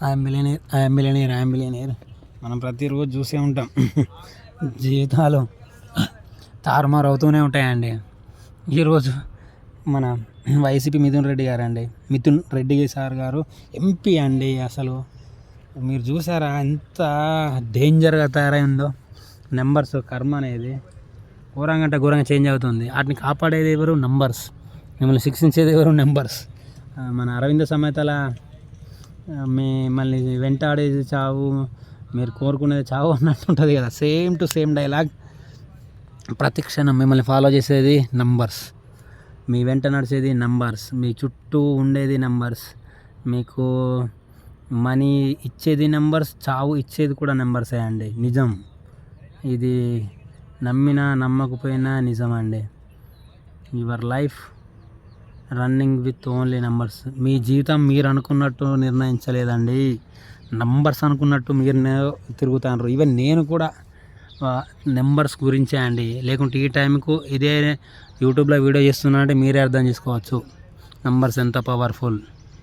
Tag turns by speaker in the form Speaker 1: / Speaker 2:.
Speaker 1: I'm millionaire మనం ప్రతిరోజు చూసే ఉంటాం. జీవితాలు తారుమారు అవుతూనే ఉంటాయండి. ఈరోజు మన వైసీపీ మిథున్ రెడ్డి సార్ గారు ఎంపీ అండి. అసలు మీరు చూసారా ఎంత డేంజర్గా తయారైందో. నెంబర్స్ కర్మ అనేది ఘోరంగా చేంజ్ అవుతుంది. వాటిని కాపాడేది ఎవరు? నంబర్స్. మిమ్మల్ని శిక్షించేది ఎవరు? నెంబర్స్. మన అరవింద సమేతల మిమ్మల్ని వెంటాడేది చావు, మీరు కోరుకునేది చావు అన్నట్టు ఉంటుంది కదా. Same to same dialogue. ప్రతి క్షణం మిమ్మల్ని ఫాలో చేసేది నంబర్స్, మీ వెంట నడిచేది నంబర్స్, మీ చుట్టూ ఉండేది నంబర్స్, మీకు మనీ ఇచ్చేది నెంబర్స్, చావు ఇచ్చేది కూడా నెంబర్సే అండి. నిజం ఇది. నమ్మినా నమ్మకపోయినా నిజం అండి. Your life running with only numbers. మీ జీవితం మీరు అనుకున్నట్టు నిర్ణయించలేదండి, నంబర్స్ అనుకున్నట్టు మీరు తిరుగుతారు. ఈవెన్ నేను కూడా నెంబర్స్ గురించే అండి. లేకుంటే ఈ టైంకు ఇదే యూట్యూబ్లో వీడియో చేస్తున్నా అంటే మీరే అర్థం చేసుకోవచ్చు నంబర్స్ ఎంత పవర్ఫుల్.